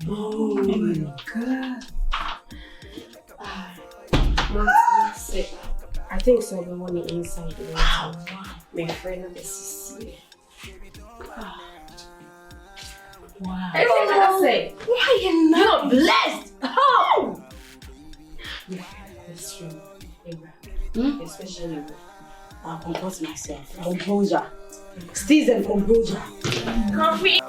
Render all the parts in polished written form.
Oh my God. I think so. The one inside the water. My friend of the CC. Wow. Everything I say. Why you not? You're blessed. Oh. That's true. Especially. I'll compose myself. Composure. Steez and composure. Coffee.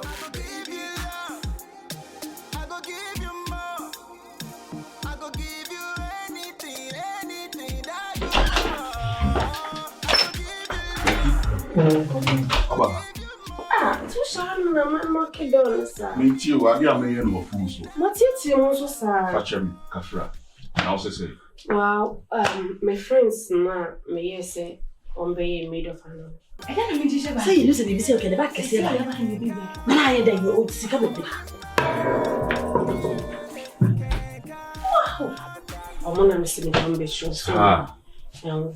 Tu shall not market dollars. Me too, I got me in food. So, what's your also, sir? catch him, Kafra. Now, say, Well, my friends, may say, on being made of her. I don't mean to say, you listen, you say, okay, the back is here. I had you old sick of it. Wow! I'm going to miss the ambitions. ah, And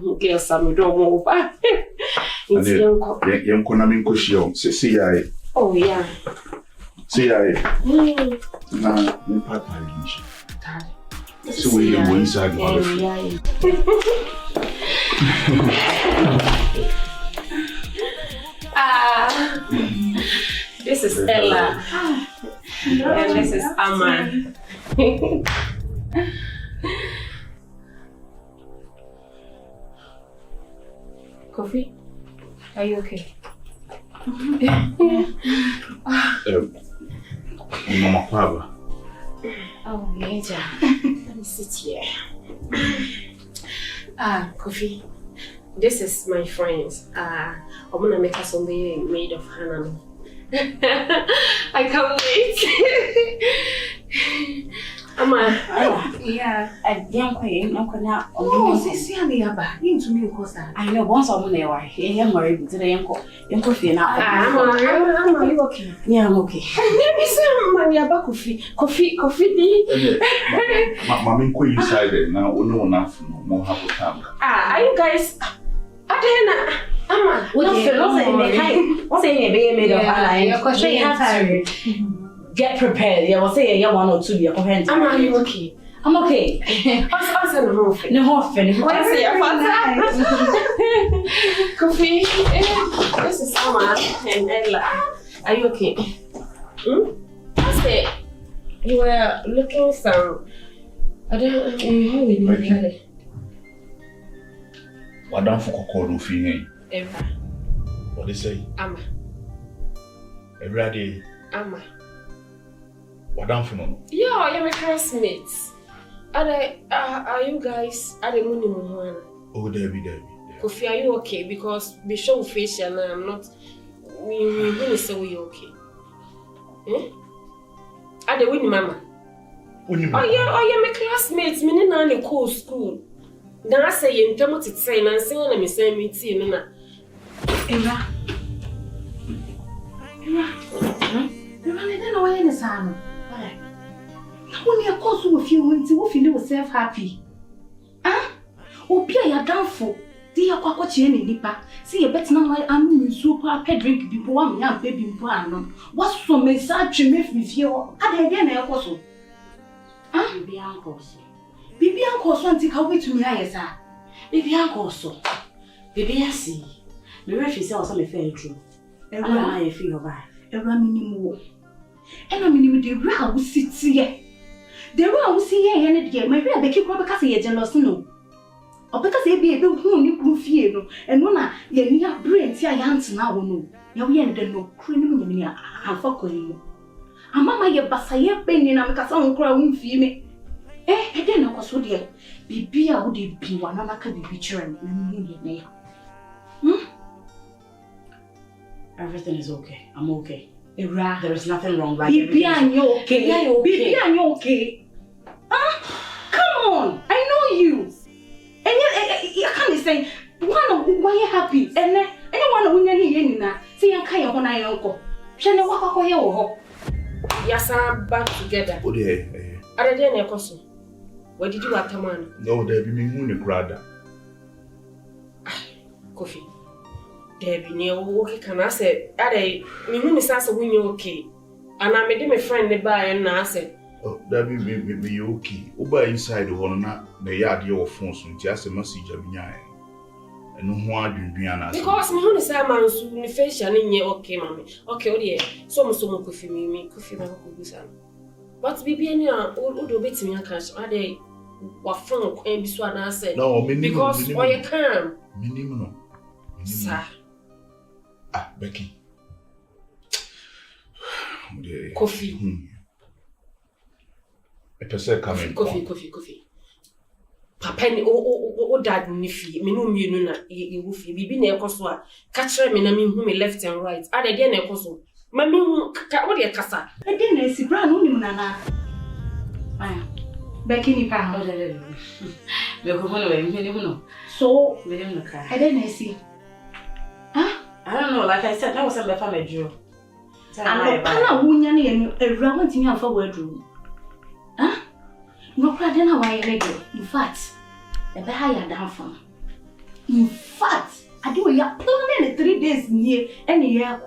we'll get some door over. and young Konami Kushio, say, I. Oh, yeah. Say, I. Now, in Papa, so we are inside the this is Ella. And this is Amma. Coffee? Are you okay? Mama Papa. Oh, Major. Let me sit here. Coffee. This is my friends. I'm gonna make us something made of Hanan. I can't wait. Amma. Yeah, I don't quite know. Oh, see, into me, of course. I know once I'm there. I am worried today. I'm coffee now. Are you okay? Yeah, I'm okay. Maybe some money about coffee. Coffee. Mammy, quit inside it now. No enough, no more half time. Are you guys? Adena, Amma. What's saying a baby made of Anna? Get prepared. Yeah, we'll say yeah, 1 or 2 years. Amma, are you okay? I'm okay. No, Coffee. This is Amma and Ella. Are you okay? I said you were looking some. I don't know how we do it. What don't for call feeling? Eva. What they say? Amma. Every day. Amma. What don't for no? Yeah, you're my classmates. Are you guys at the moon? Oh, Debbie. Kofi, are you okay? Because we show facial and I'm not. We really say we okay. Eh? Are they winning, Mama? Oh, yeah, my classmates. Me na na cool school. Then I say you don't want to say, and say na me say me tea na. Eva. I don't know why any sound. When you cause with you, you feel yourself happy. Ah? Opia ya downfall. They are quite watching nipa. See a better now. I'm super pet drink before I'm young baby. What's so message you make me feel? I again, I also. Ah, baby uncles. Baby uncles want to come to me, sir. Baby uncles. Baby, I see. The rest is also a fair truth. Everyone I feel about. Everyone minimum. And I mean, the row will sit here. The row will see here and again. My real Becky because you're jealous, no. Or because they be able to fear no. And when you're near brain, see, I answer now, no. You're ended no criminal in your hand for calling. A mamma, your bassaya penny, and I'm a song crown female. Eh, then I was so dear. Be I would be one of my picture and Everything is okay. I'm okay. There is nothing wrong. Baby, I'm okay. Baby, I'm okay. Come on. I know you. And you can't say, why you happy? And anyone who you know, see, I'm kind of my uncle. Shall I walk away or Yes, I'm back together. Oh, yeah. Are they in a costume? What did you at a man? No, there be me moon a grada. Coffee. Debbie, near okay, can I say, are they? Me, Miss Asa, when you're okay. And I made my friend the buy and I said, oh, that be okay. Uba inside the one the yard your phones with just a message of Yan. And no one do because my own is a man soon fashion in your okay, mammy. Okay, oh dear. So much coffee me, coffee, but be any old bits me a cash. Are they what phone can be sworn? I said, no, because why you can, minimum, sir. Ah, Becky. Coffee. A person coming. Coffee. Papa ni o dad ni fi me no mienu na e wo fi bibi na ekoso a ka kire me na me hu me left and right ade de na ekoso ma me hu ka wo de kasa e de na si bra no nim na na aya Becky ni pa ho de me ko mo we me ni no so me ni no ka e de na si ah I don't know, like I said, that was a family drill. I'm not wunya ni ewura ho ntimi afa wadru ah no kra de na why reggae. In fact, the better you down from. In fact, I do ya planning 3 days near any year.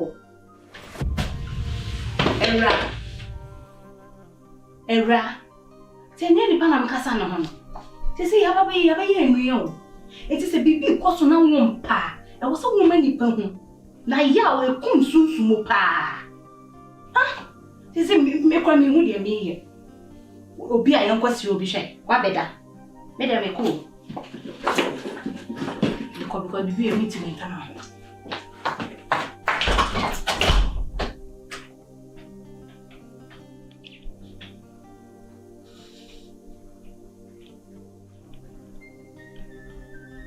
Era. Tenya ni pana mkasa no hono. Te say ya baba ye enwe. It is a bibi koso na won pa. E wo so won mani pa hu. Na ya we kum sunsu mu pa. Ah. Te say me kwa me hu de me ye. Obi a yankwasi obi hwe kwa beda me dem e cool because bibi e meeting me tan ho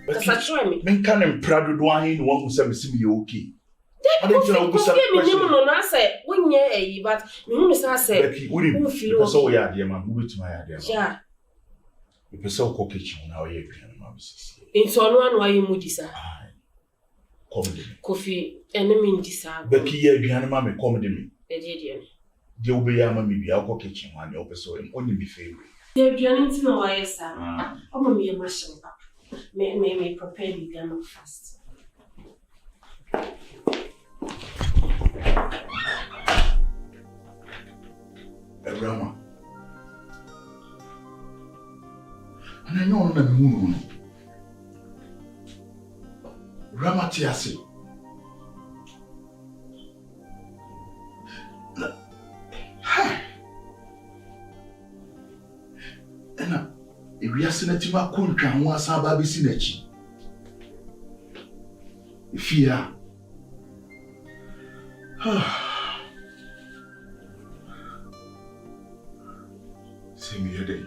That's a me. Men kan em prado do ahin no won say me sim ye okay. I don't know who me nim no na say wonye eyi but me hu say say Becky, who feel so we are there man, who wait my there. Yeah. You person ko kitchen na we aduan ma bisisi. Into no anu ayi mu disa. Come de me. Coffee enemy disa. Becky ye aduan ma me come de me. E die. Je obe ya ma me bia ko kitchen wan you person em only be favorite. The aduan nti na why sir. Omo me e machine pa. Me prepare the piano fast. Rama. And I know na moon. Rama tiasi. Ena ewiase na tima kontwa ho asaba besi na chi. Ifia. Same here day.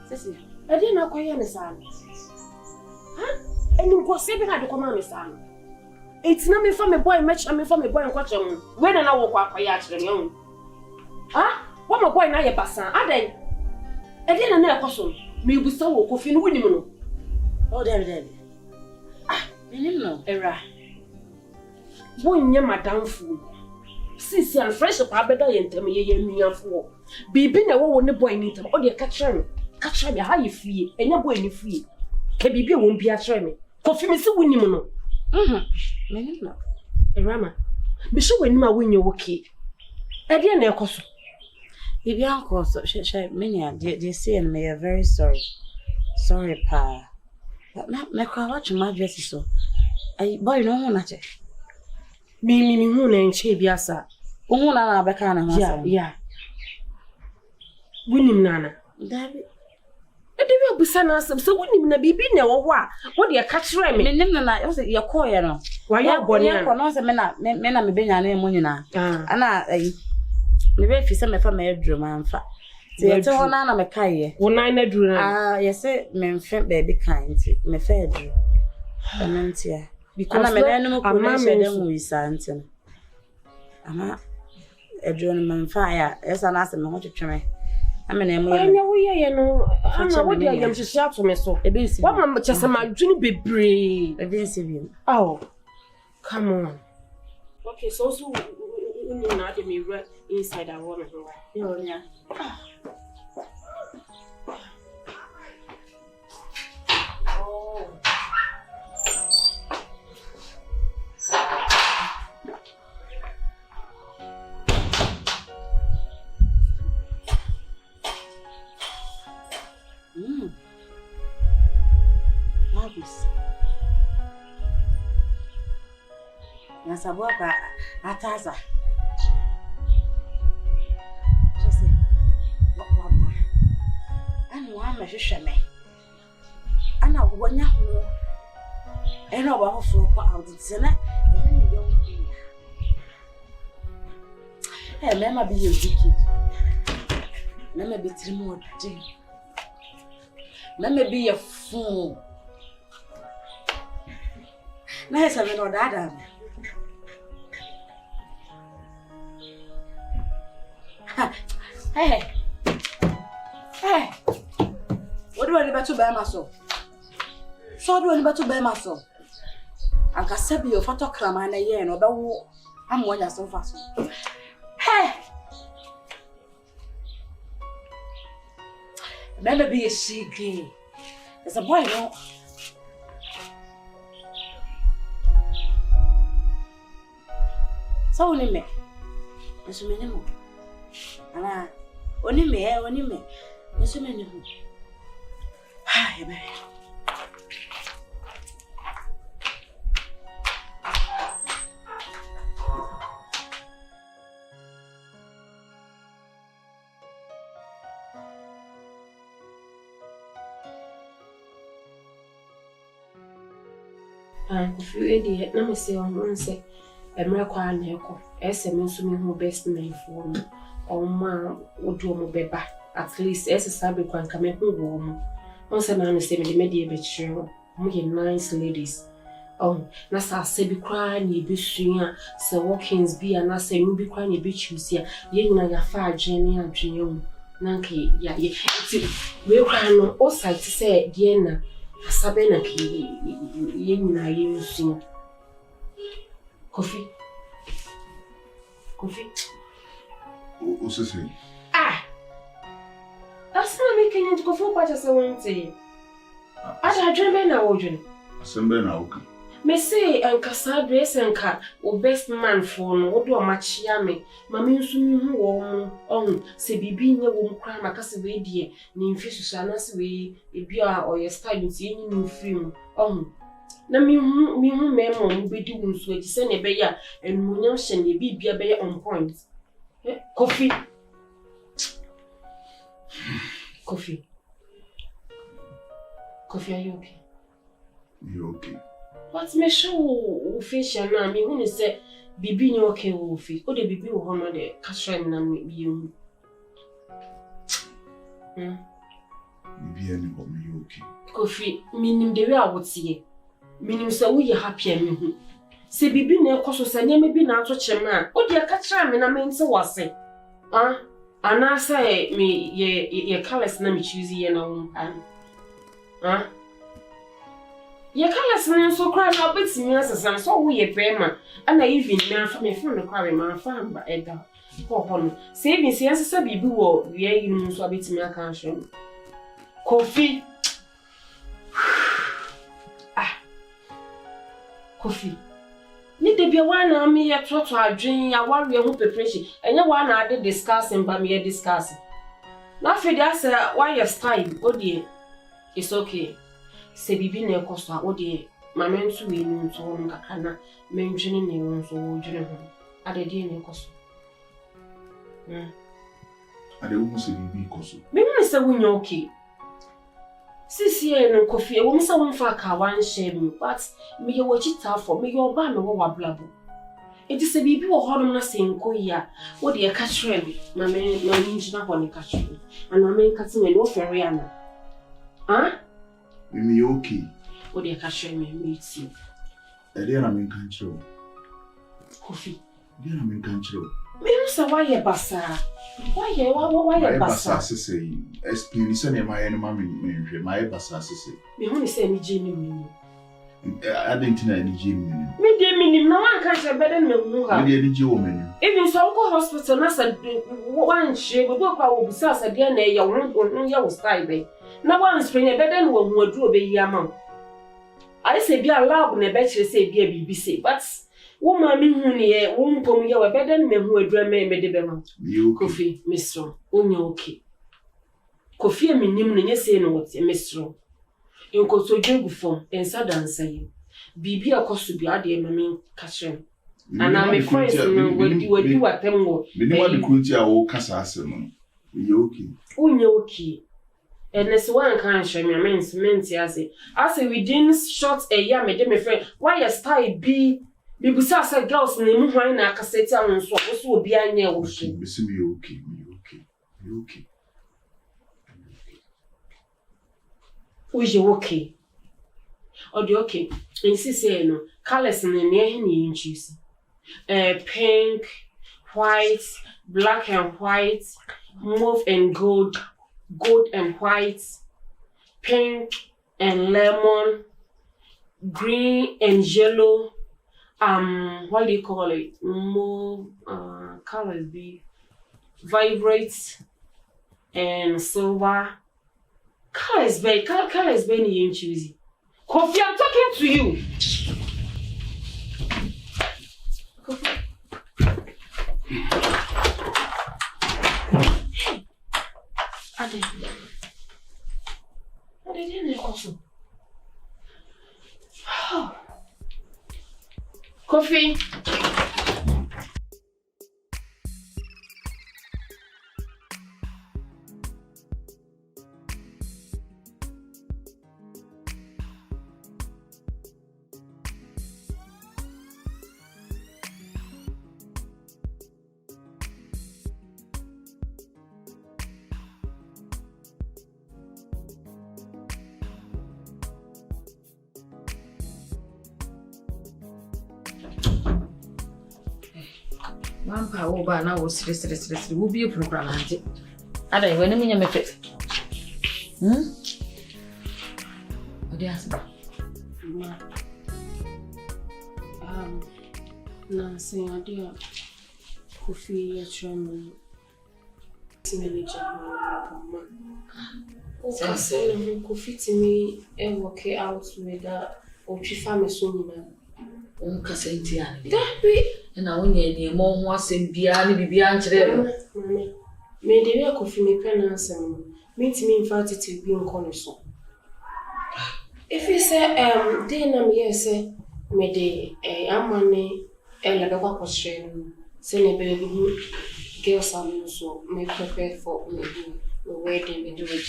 Sisi, I didn't acquire me son. Huh? And you go saving at the command, son. It's not me from a boy, match me from a boy and watch him. When I walk up, I actually own. Huh? What my boy now, your passer? I didn't know a person. Me be so coffee and winning. Oh, there. Ah, you know, era. Boy, near my downfall. Sisi and fresh up better and tell me ye for. Be na wo ne boy ni tam. O de catch me how you feel. And your boy ni free. Ke bibi won bi a me. Coffee me se woni mu no. Me no. Rama. Be sure when ma won you okay. E de na ekoso. Bibi anko so she me they say and me are very sorry. Sorry pa. Na me kwa watch my dress so. Ai boy no ho na che. Me hu na nche bi asa. Hu na beka na ho. Yeah. Winim nana. Dabi. E de bi obusa na asem so winim na bibi na wo ho a wo de ka kire me. Nim na yo say ye call ye no. Wa ya boni an. Ko no say me na me benya na emu nyina. Ana me be fi say me fa me aduru man fa. Ti ye te ho na me kai ye. Wo nan na duru na. Ye say me mfe baby kind me fa aduru. Anantia. Because me na no ko na she dem wi santi. Ama aduru no man fa ya esa na say me ho twetwe. Amena emu ye wo ye no ama wo de ayam hihia to me so wa ma chese ma dwunu bebre bi. Oh, come on. Okay, so we na de me right inside our woman. Yeah. Oh. Kasabuaka Ataza. Just say, Wamba, and one measure me. And I want you. And I want to go out in Senna, and then the young queen. Hey, let me be a wicked. Let me be 3 more days. Let me be a fool. Nice having all that. Hey, what do I need to buy myself? So do I need to buy myself? I can send you a photocram and a year and about I'm one so fast. Hey, remember be a she gay. There's a boy, no. So only me. There's so many more. Ana only me. There's so many more. Hi, baby. If you idiot, let me say on one say. America and Echo, SMS who best name for me, or ma would do more beba, at least as a sabbath can come in warm. Once a man is saying the media bit sure, nice ladies. Oh, Nasa say be crying, ye be swinger, Sir Watkins be and I say you be crying, ye be choosier, ye know your far Jenny and Junior, Nanky, ya, we're crying on all sides to say, Diana, Sabina, ye know you sing. Coffee. What's this? Ah! That's not making it go for what I want to say. I dream now, Odin. Assemble now. Me say, and Cassadres and cat, or best man for no, what do a match yammy. Mammy soon warm on, say, be near won't cry my cassaway dear, name fish shall not way, a beer or your style in seeing new film. Na me memo be doing so to send a bear and Munyam be a bear on point. Coffee. Coffee, are you okay? You okay? What's me show fish and I mean, when say, Bibi no okay, Wolfie, or the Bibi will honor the castration and me you. Maybe anybody you okay? Coffee, meaning the way I would see. Meaning so we are happy and me. Say Bibi ne cosos and maybe not to chema. Oh, dear catcher, and I mean so was it. And I say me ye callous name choosy and own pan. Ye callous name so crying out bits me as a so we a bear, and I even now from a friend of carrying my farm by Edgar. Pop save me, see as a Bibi war, ye you so a bit me a cantion. Coffee. Coffee. Need to be one me a trot to a dream, a warrior who preparation, and you one I did discussing by me discussing. Now, for that, why your style, oh dear, it's okay. Say, Bibi ne costa, oh dear, my men to win so on Gacana, mentioning names or general. I did in cost. I don't say Bibi cost. Maybe Mr. Win okay. Sisi no Coffee, I won't say one for a one shame, but me watch it out for me your band or blabble. It is a baby or Hodom saying, go here, what dear catch me, my man, my engineer on the catch me, and my man cutting an offer, Rihanna. Huh? Me okay. What dear catch me meets you. I didn't mean control. Coffee. Didn't mean control. Mr. Why a bassa? Why a bassa? Say, explain this and my enemy, my bassa. Me only say me genuine. I didn't know any gym. Me dear meaning, no one can say better than me. I didn't do woman. Even so, go hospital, I said, one shame, but go power with us at the end, your own yellow style. No one spring a better than one who drew a baby amount. I say, be allowed in a better say, be a BBC, but woman, me, won't come here better than me who a drum may be the You Coffee, Mr. Only okay. Coffee, me, yes, say no, Mr. You go to jail before and sad and say, Bibi, of course, to be at the mammy catching. And I'm friends what you are them go. The country all Casasam. Okay. Okay. And this one can't show me a man's menty as it. I say within short a year, my friend. Why a style be besides a girl's name, why not cassette and so will be a near ocean. Okay. Who's you okay? Or the okay? Insist, no colors in the near him choose. Pink, white, black and white, mauve and gold and white, pink and lemon, green and yellow. What do you call it? More colors be vibrate and silver. Colors be you choosy. Coffee, I'm talking to you. I didn't also. Coffee. One power over now was stress will be a program. I don't when I'm in fit. What do you ask? Nancy, I dear Kofi, a chairman. Kofi to me and work out with that or family soon. That be. And I won't any more was in Biani Bibian. Made the real coffee me penance and means me invited to be in Connoisseur. If you say, then I'm yes, made a young money, and like a question, send a baby girls are so may prepare for the wedding and do it.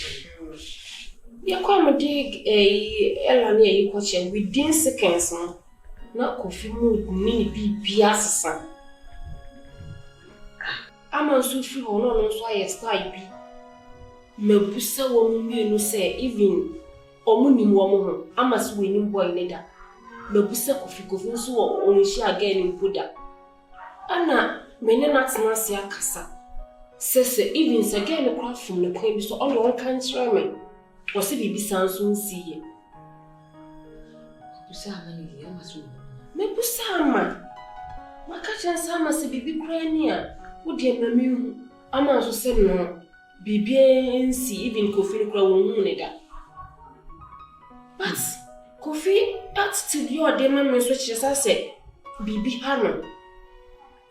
You come dig a Elania question within seconds. Not coffee mood, me be biasa. I'm a Sufi or no, so I style be. Mebusa woman, no say, even or money woman, I must win in boy later. Mebusa coffee, so only she again in Buddha. Anna, many nuts nasia cassa. Says even again a crowd from the queen, so all one can't try me. Was it be sounds soon see? Mebusama. Makacha sama se bibi krania. Wo de mami ama so se no bibi nsi even Kofi kra wo hu ne da. But Kofi attitude your de mami so chesa se bibi ha no.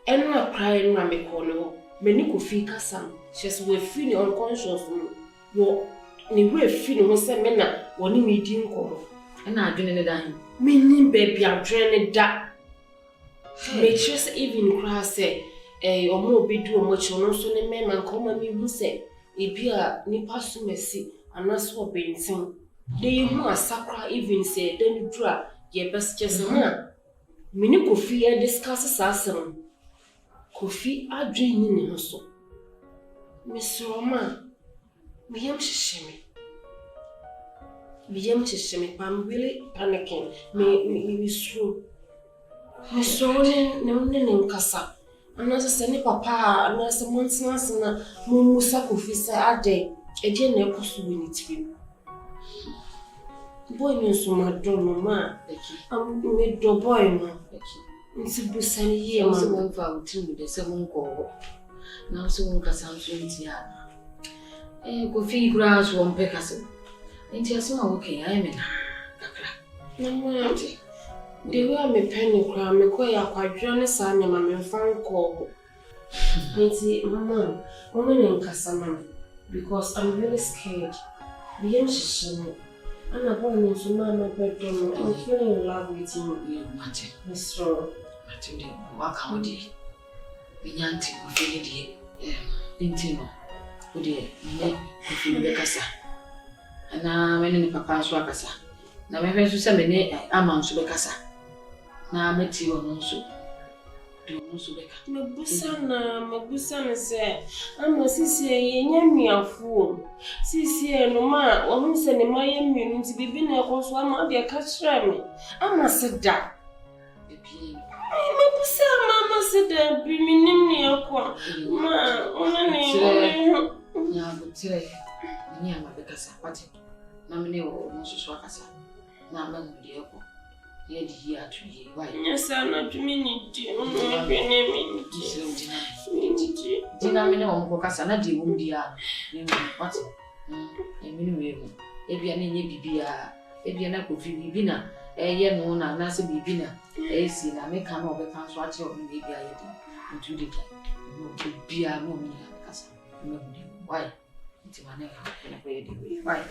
Enna cry no me ko no. Meni Kofi kasa. Chesa we feel the unconscious wo ni we feel no se me na wo ni me di nko. Enna adwene ne dan. Meaning baby I'm training that. Make sure even cry say or more be do much on so the men and come me who say if you are nipa sumesi and that's what being seen. They who are sacra even say then you draw your best just man. Mini Kofi discusses us. Kofi are draining in so. Miss Roma, me am shimmy. I'm really panicking. Me true. Me sorry, no name casa. And as I say, papa, and as a month's na Musa Kofi say a day, a dear nepos win it. Boy, no so my door, ma. I'm made the boy, ma. It's a busany year, I was one for 2 the 7 call. Now so one casam soon. Kofi grass one pecasso. Ain't you so okay? I'm in. No, the way I'm a penny crown, me quite a quadrone son, and my phone call. Nancy, Mamma, woman in Cassandra, because I'm really scared. The young I'm not going to my bedroom. I'm feeling in love with you, Miss Rowe. Matilde, what can we do? Yanti, Ophelia, Intino, Ude, Ophelia Cassa. And now many papa swakasa. Now my friends who send me a man to the Cassa. Now I met you on so. Mabusana said, I'm a sissy, yammy a fool. Sissy, no man, or who send my immune to be been a horse one of your catch-ramming. I must sit down. Mama said that be me near one. Yeah, but today, near my Becassa, what? Nominee or Moses Wakasa. Now, man, dear. Yet here to ye. Why? Yes, I'm not meaning to Dinamino Bocasana di Umbia. What? A minimum. Ebian Bibia, Ebiana Bibina, a year known as Nasa Bibina, a sin, I make come over Council of Bibia into the Bia Mumia Casa. Why? It's my name. Why?